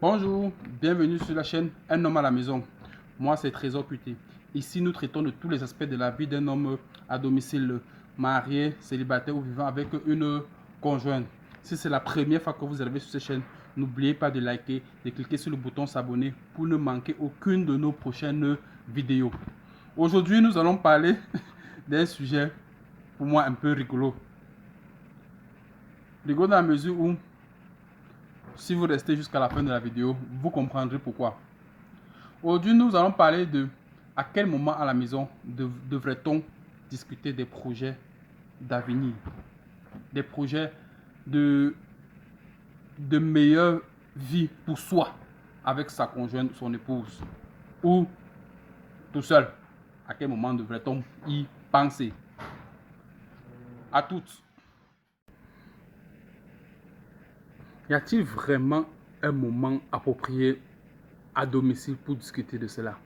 Bonjour, bienvenue sur la chaîne Un homme à la maison. Moi, c'est Trésor Puté. Ici, nous traitons de tous les aspects de la vie d'un homme à domicile, marié, célibataire ou vivant avec une conjointe. Si c'est la première fois que vous arrivez sur cette chaîne, n'oubliez pas de liker, de cliquer sur le bouton s'abonner pour ne manquer aucune de nos prochaines vidéos. Aujourd'hui, nous allons parler d'un sujet pour moi un peu rigolo. Rigolo dans la mesure où, si vous restez jusqu'à la fin de la vidéo, vous comprendrez pourquoi. Aujourd'hui, nous allons parler de à quel moment à la maison devrait-on discuter des projets d'avenir, des projets de, de meilleure vie pour soi avec sa conjointe, son épouse, ou tout seul. À quel moment devrait-on y penser? À toutes. Y a-t-il vraiment un moment approprié à domicile pour discuter de cela?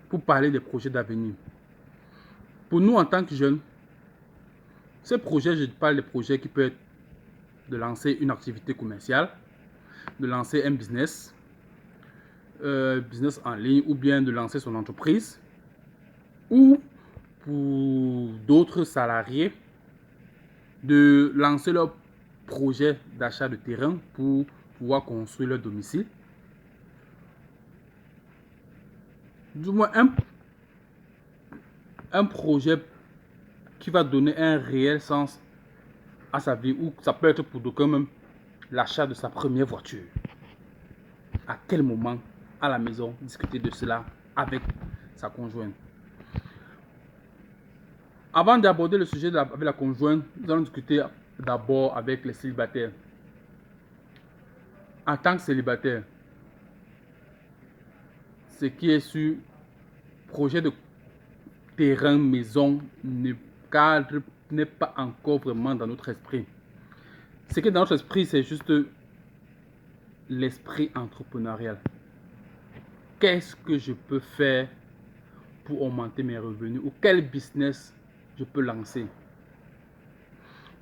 Pour parler des projets d'avenir. Pour nous, en tant que jeunes, ces projets, je parle des projets qui peuvent être de lancer une activité commerciale, de lancer un business en ligne, ou bien de lancer son entreprise, ou pour d'autres salariés, de lancer leur projet d'achat de terrain pour pouvoir construire leur domicile. Du moins un projet qui va donner un réel sens à sa vie, ou ça peut être pour d'aucuns même l'achat de sa première voiture. À quel moment à la maison discuter de cela avec sa conjointe? Avant d'aborder le sujet avec la conjointe, nous allons discuter d'abord avec les célibataires. En tant que célibataire, ce qui est sur projet de terrain, maison, cadre n'est pas encore vraiment dans notre esprit. Ce qui est dans notre esprit, c'est juste l'esprit entrepreneurial. Qu'est-ce que je peux faire pour augmenter mes revenus, ou quel business je peux lancer?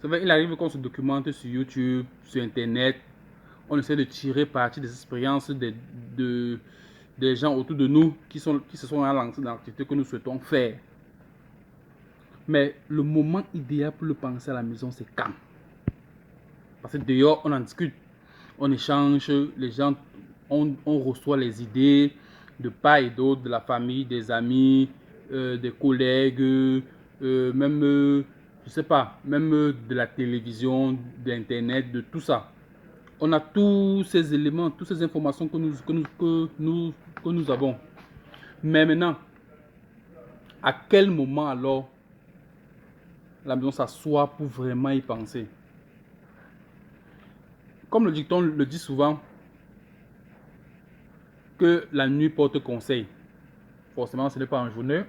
Ça va, il arrive qu'on se documente sur YouTube, sur Internet. On essaie de tirer parti des expériences des gens autour de nous qui se sont lancés dans l'activité que nous souhaitons faire. Mais le moment idéal pour le penser à la maison, c'est quand? Parce que dehors, on en discute, on échange, les gens, on reçoit les idées de part et d'autre, de la famille, des amis, des collègues, même, je sais pas, même de la télévision, d'Internet, de tout ça. On a tous ces éléments, toutes ces informations que nous avons. Mais maintenant, à quel moment alors la maison s'assoit pour vraiment y penser? Comme le dicton le dit souvent, que la nuit porte conseil. Forcément, ce n'est pas en journée,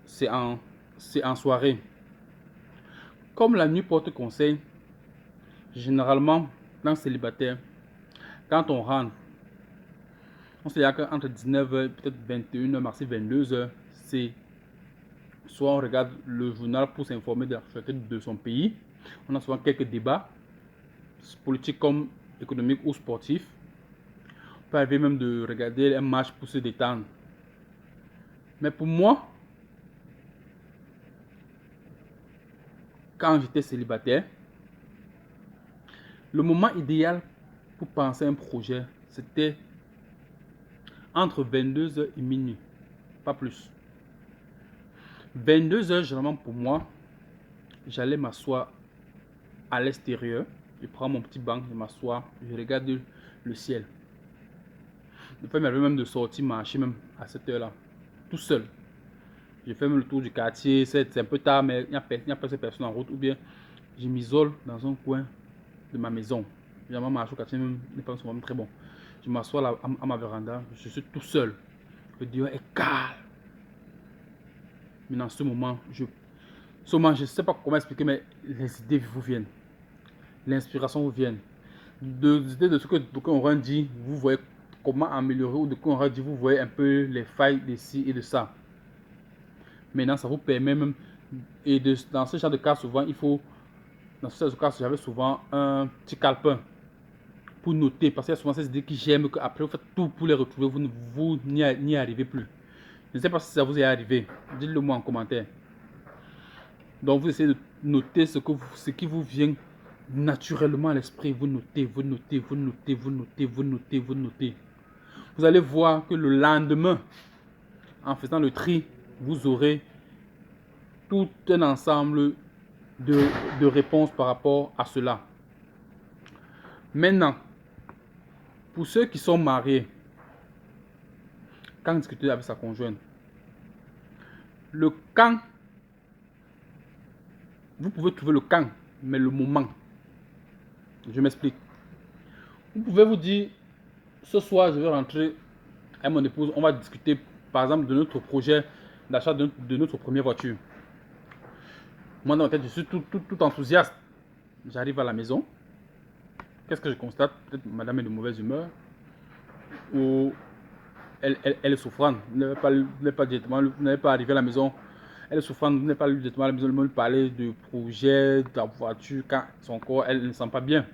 c'est en soirée. Comme la nuit porte conseil, généralement, dans le célibataire, quand on rentre, on se dit qu'entre 19h, peut-être 21h, maxi 22h, c'est soit on regarde le journal pour s'informer de l'actualité de son pays. On a souvent quelques débats politiques comme économiques ou sportifs. On peut arriver même de regarder un match pour se détendre. Mais pour moi, quand j'étais célibataire, le moment idéal pour penser à un projet, c'était entre 22h et minuit, pas plus. 22h, généralement pour moi, j'allais m'asseoir à l'extérieur, je prends mon petit banc, je m'assois, je regarde le ciel. Des fois, il m'arrive même de sortir marcher même à cette heure-là, tout seul. Je fais même le tour du quartier, c'est un peu tard, mais il n'y a pas de personne en route, ou bien je m'isole dans un coin de ma maison. Généralement, marcher au quartier n'est pas souvent très bon. Je m'assois là à ma véranda, je suis tout seul. Le dehors est calme. Mais dans ce moment, je ne sais pas comment expliquer, mais les idées vous viennent. L'inspiration vous vient. De ce que d'aucuns auront dit, vous voyez comment améliorer, ou d'aucuns auront dit, vous voyez un peu les failles d'ici et de ça. Maintenant, ça vous permet même, et dans ce genre de cas, souvent, il faut, dans ce genre de cas, j'avais souvent un petit calepin pour noter, parce qu'il y a souvent ces idées qui j'aime, qu'après vous faites tout pour les retrouver, vous n'y arrivez plus. Je ne sais pas si ça vous est arrivé, dites-le moi en commentaire. Donc vous essayez de noter ce qui vous vient naturellement à l'esprit, vous notez, vous notez, vous notez, vous notez, vous notez, vous notez. Vous allez voir que le lendemain, en faisant le tri, vous aurez tout un ensemble de réponses par rapport à cela. Maintenant, pour ceux qui sont mariés, quand discuter avec sa conjointe, le quand, vous pouvez trouver le quand, mais le moment. Je m'explique. Vous pouvez vous dire, ce soir, je vais rentrer avec mon épouse, on va discuter, par exemple, de notre projet d'achat de notre première voiture. Moi, dans ma tête, je suis tout enthousiaste. J'arrive à la maison. Qu'est-ce que je constate? Peut-être madame est de mauvaise humeur. Ou elle est souffrante. Vous n'avez pas arrivé à la maison. Elle est souffrante. Vous n'avez pas lu directement à la maison. Elle lui parler de projet, de la voiture. Quand son corps, elle ne sent pas bien.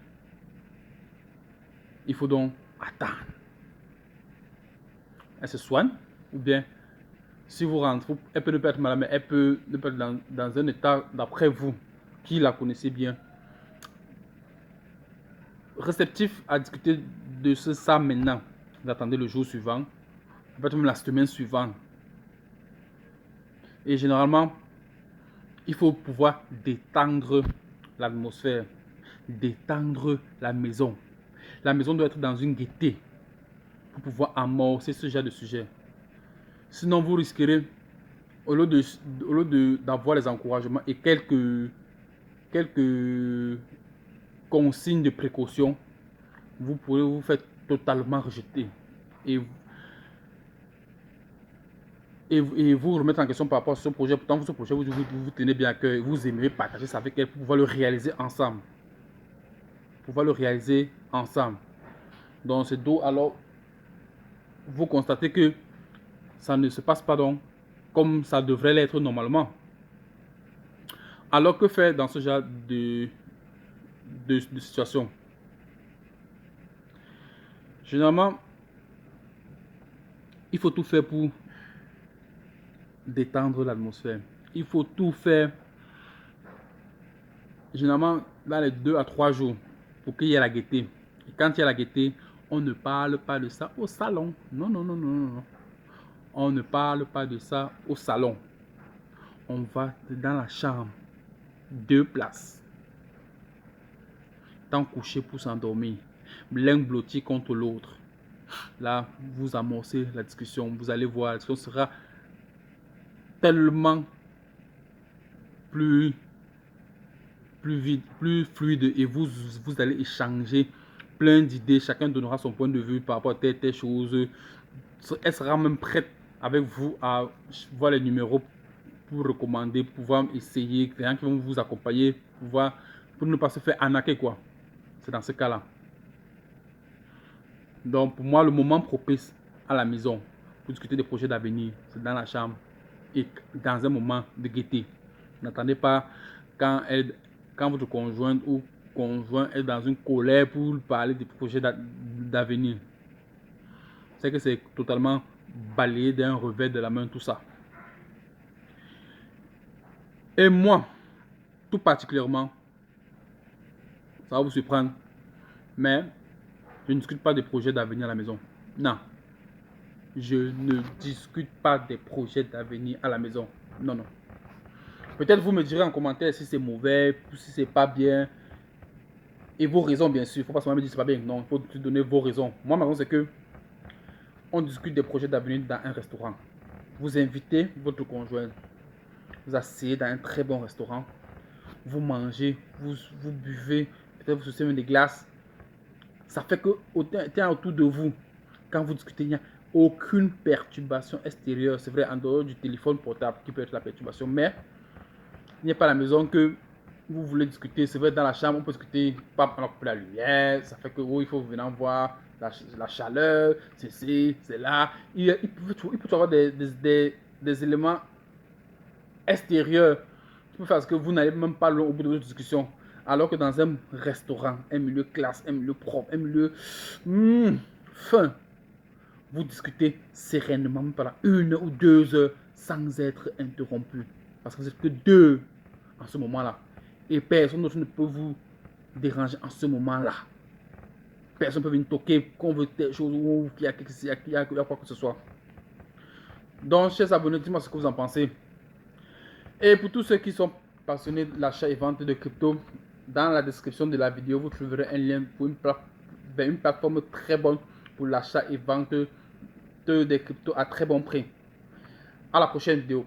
Il faut donc attendre. Elle se soigne. Ou bien, si vous rentrez, elle peut ne pas être malade, mais elle peut ne pas être dans un état d'après vous, qui la connaissez bien, réceptif à discuter de ça maintenant. Vous attendez le jour suivant, peut-être même la semaine suivante. Et généralement, il faut pouvoir détendre l'atmosphère, détendre la maison. La maison doit être dans une gaieté pour pouvoir amorcer ce genre de sujet. Sinon, vous risquerez, au lieu d'avoir les encouragements et quelques consignes de précaution, vous pourrez vous faire totalement rejeter et vous remettre en question par rapport à ce projet. Pourtant, ce projet, vous tenez bien à cœur, vous aimeriez partager ça avec elle pour pouvoir le réaliser ensemble. Donc, c'est d'où alors vous constatez que ça ne se passe pas donc comme ça devrait l'être normalement. Alors que faire dans ce genre de situation? Généralement, il faut tout faire pour détendre l'atmosphère. Il faut tout faire, généralement, dans les 2 à 3 jours pour qu'il y ait la gaieté. Et quand il y a la gaieté, on ne parle pas de ça au salon. Non, non, non, non, non. On ne parle pas de ça au salon. On va dans la chambre. 2 places. Tant couché pour s'endormir. L'un blotti contre l'autre. Là, vous amorcez la discussion. Vous allez voir, la discussion sera tellement plus vite, plus fluide, et vous allez échanger plein d'idées. Chacun donnera son point de vue par rapport à telle chose. Elle sera même prête avec vous à voir les numéros pour recommander, pouvoir essayer, les gens qui vont vous accompagner, pour ne pas se faire arnaquer, quoi. C'est dans ce cas-là. Donc, pour moi, le moment propice à la maison pour discuter des projets d'avenir, c'est dans la chambre et dans un moment de gaieté. N'attendez pas quand votre conjointe ou conjoint est dans une colère pour parler des projets d'avenir. C'est que c'est totalement balayé d'un revers de la main, tout ça. Et moi, tout particulièrement, ça va vous surprendre, mais je ne discute pas des projets d'avenir à la maison. Non. Je ne discute pas des projets d'avenir à la maison. Non, non. Peut-être vous me direz en commentaire si c'est mauvais, si c'est pas bien. Et vos raisons, bien sûr. Il ne faut pas seulement me dire c'est pas bien. Non, il faut te donner vos raisons. Moi, ma raison, c'est que on discute des projets d'avenir dans un restaurant. Vous invitez votre conjoint. Vous asseyez dans un très bon restaurant. Vous mangez, vous buvez. Peut-être vous souciez même des glaces. Ça fait que autour de vous, quand vous discutez, il n'y a aucune perturbation extérieure. C'est vrai, en dehors du téléphone portable qui peut être la perturbation, mais il n'y a pas à la maison que vous voulez discuter. C'est vrai, dans la chambre, on peut discuter, pas pendant la lumière. Ça fait que il faut venir voir la chaleur, c'est là. Il peut y avoir des éléments extérieurs qui peuvent faire que vous n'allez même pas loin au bout de votre discussion. Alors que dans un restaurant, un milieu classe, un milieu propre, un milieu fin, vous discutez sereinement pendant 1 ou 2 heures sans être interrompu. Parce que vous n'êtes que deux en ce moment-là. Et personne d'autre ne peut vous déranger en ce moment-là. Personne ne peut venir toquer, qu'on veut telle chose ou qu'il y a quoi que ce soit. Donc, chers abonnés, dites-moi ce que vous en pensez. Et pour tous ceux qui sont passionnés de l'achat et vente de crypto, dans la description de la vidéo, vous trouverez un lien pour une plateforme très bonne pour l'achat et vente des cryptos à très bon prix. À la prochaine vidéo.